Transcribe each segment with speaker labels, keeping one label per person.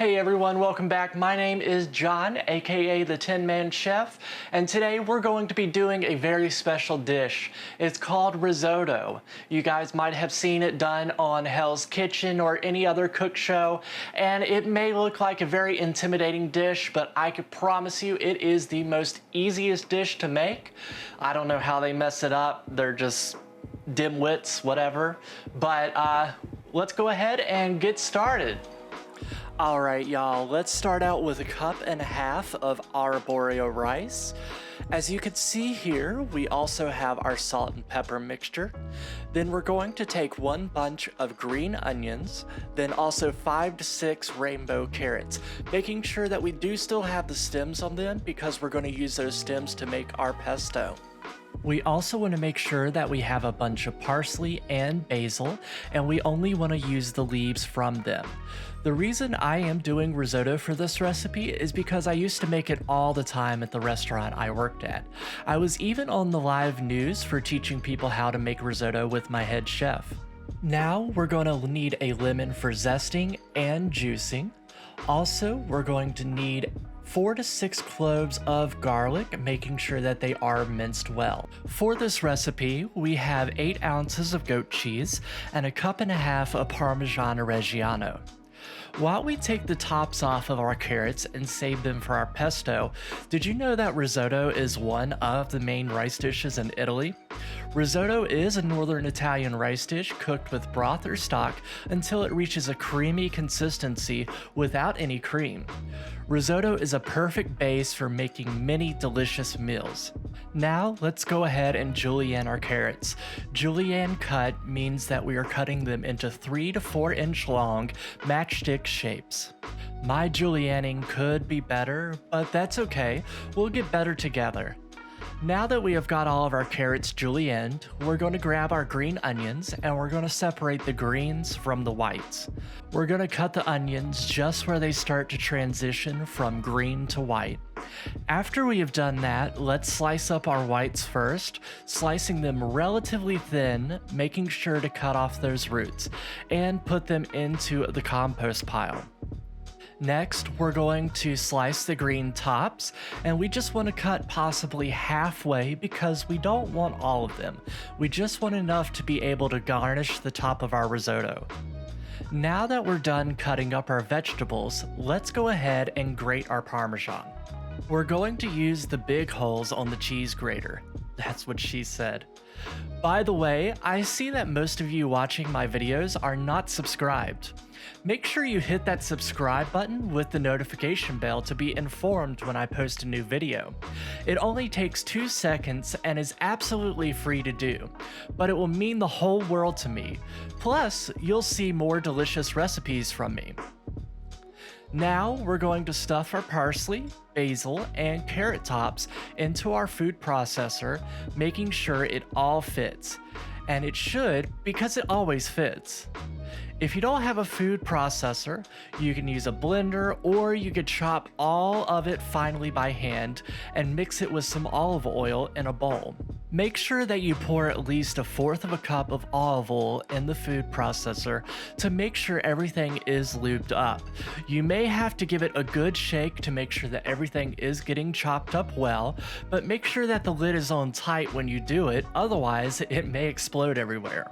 Speaker 1: Hey everyone, welcome back. My name is John, aka the Tin Man Chef, and today we're going to be doing a very special dish. It's called risotto. You guys might have seen it done on Hell's Kitchen or any other cook show, and it may look like a very intimidating dish, but I can promise you it is the most easiest dish to make. I don't know how they mess it up. They're just dimwits, whatever. But let's go ahead and get started. All right, y'all, let's start out with 1.5 cups of Arborio rice. As you can see here, we also have our salt and pepper mixture. Then we're going to take 1 bunch of green onions, then also 5 to 6 rainbow carrots, making sure that we do still have the stems on them because we're going to use those stems to make our pesto. We also want to make sure that we have a bunch of parsley and basil, and we only want to use the leaves from them. The reason I am doing risotto for this recipe is because I used to make it all the time at the restaurant I worked at. I was even on the live news for teaching people how to make risotto with my head chef. Now we're going to need a lemon for zesting and juicing. Also, we're going to need 4 to 6 cloves of garlic, making sure that they are minced well. For this recipe, we have 8 ounces of goat cheese and 1.5 cups of Parmesan Reggiano. While we take the tops off of our carrots and save them for our pesto, did you know that risotto is one of the main rice dishes in Italy? Risotto is a northern Italian rice dish cooked with broth or stock until it reaches a creamy consistency without any cream. Risotto is a perfect base for making many delicious meals. Now let's go ahead and julienne our carrots. Julienne cut means that we are cutting them into 3 to 4 inch long matchstick shapes. My julienning could be better, but that's okay. We'll get better together. Now that we have got all of our carrots julienned, we're going to grab our green onions and we're going to separate the greens from the whites. We're going to cut the onions just where they start to transition from green to white. After we have done that, let's slice up our whites first, slicing them relatively thin, making sure to cut off those roots, and put them into the compost pile. Next, we're going to slice the green tops, and we just want to cut possibly halfway because we don't want all of them. We just want enough to be able to garnish the top of our risotto. Now that we're done cutting up our vegetables, let's go ahead and grate our Parmesan. We're going to use the big holes on the cheese grater. That's what she said. By the way, I see that most of you watching my videos are not subscribed. Make sure you hit that subscribe button with the notification bell to be informed when I post a new video. It only takes 2 seconds and is absolutely free to do, but it will mean the whole world to me. Plus, you'll see more delicious recipes from me. Now we're going to stuff our parsley, basil, and carrot tops into our food processor, making sure it all fits. And it should, because it always fits. If you don't have a food processor, you can use a blender or you could chop all of it finely by hand and mix it with some olive oil in a bowl. Make sure that you pour at least 1/4 cup of olive oil in the food processor to make sure everything is lubed up. You may have to give it a good shake to make sure that everything is getting chopped up well, but make sure that the lid is on tight when you do it, otherwise it may explode everywhere.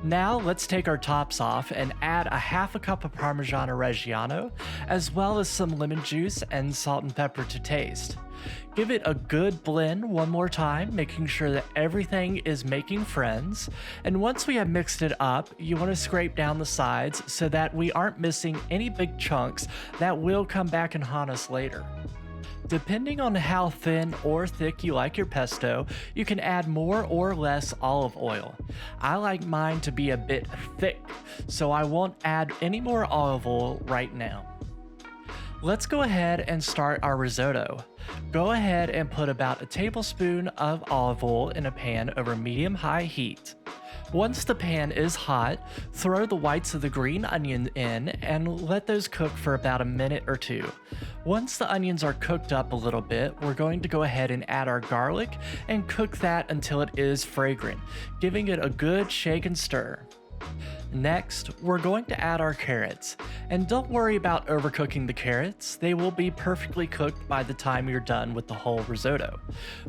Speaker 1: Now let's take our tops off and add 1/2 cup of Parmesan Reggiano, as well as some lemon juice and salt and pepper to taste. Give it a good blend one more time, making sure that everything is making friends. And once we have mixed it up, you want to scrape down the sides so that we aren't missing any big chunks that will come back and haunt us later. Depending on how thin or thick you like your pesto, you can add more or less olive oil. I like mine to be a bit thick, so I won't add any more olive oil right now. Let's go ahead and start our risotto. Go ahead and put about a tablespoon of olive oil in a pan over medium-high heat. Once the pan is hot, throw the whites of the green onion in and let those cook for about a minute or 2. Once the onions are cooked up a little bit, we're going to go ahead and add our garlic and cook that until it is fragrant, giving it a good shake and stir. Next, we're going to add our carrots. And don't worry about overcooking the carrots, they will be perfectly cooked by the time you're done with the whole risotto.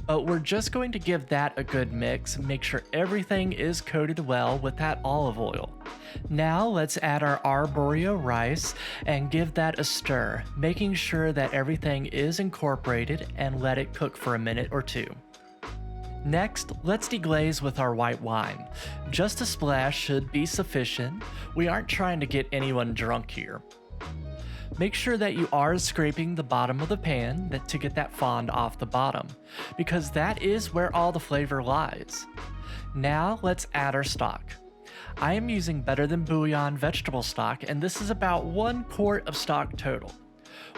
Speaker 1: But we're just going to give that a good mix, make sure everything is coated well with that olive oil. Now let's add our Arborio rice and give that a stir, making sure that everything is incorporated and let it cook for a minute or two. Next, let's deglaze with our white wine. Just a splash should be sufficient. We aren't trying to get anyone drunk here. Make sure that you are scraping the bottom of the pan to get that fond off the bottom, because that is where all the flavor lies. Now let's add our stock. I am using Better Than Bouillon vegetable stock, and this is about 1 quart of stock total.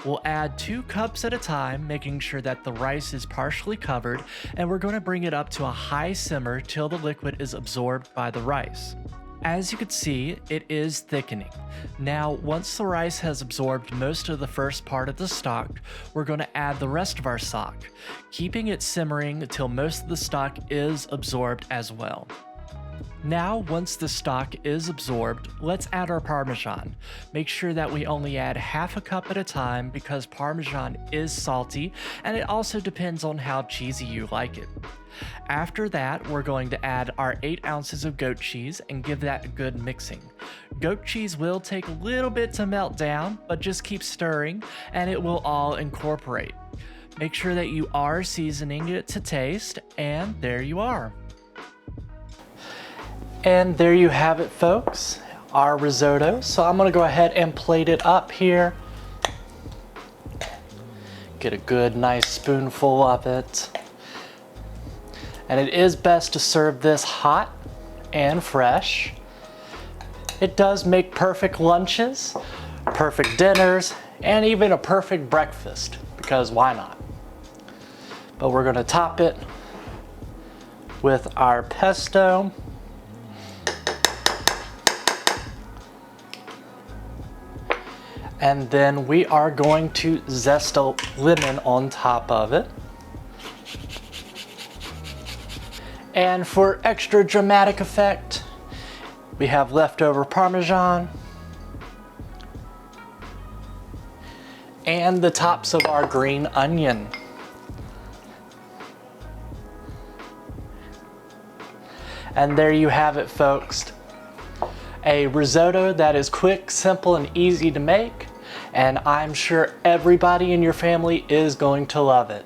Speaker 1: We'll add 2 cups at a time, making sure that the rice is partially covered, and we're going to bring it up to a high simmer till the liquid is absorbed by the rice. As you can see, it is thickening. Now, once the rice has absorbed most of the first part of the stock, we're going to add the rest of our stock, keeping it simmering until most of the stock is absorbed as well. Now, once the stock is absorbed, let's add our Parmesan. Make sure that we only add half a cup at a time because Parmesan is salty, and it also depends on how cheesy you like it. After that, we're going to add our 8 ounces of goat cheese and give that a good mixing. Goat cheese will take a little bit to melt down, but just keep stirring and it will all incorporate. Make sure that you are seasoning it to taste, and there you are. And there you have it, folks, our risotto. So I'm gonna go ahead and plate it up here. Get a good, nice spoonful of it. And it is best to serve this hot and fresh. It does make perfect lunches, perfect dinners, and even a perfect breakfast, because why not? But we're gonna top it with our pesto. And then we are going to zest a lemon on top of it. And for extra dramatic effect, we have leftover Parmesan and the tops of our green onion. And there you have it, folks. A risotto that is quick, simple, and easy to make. And I'm sure everybody in your family is going to love it.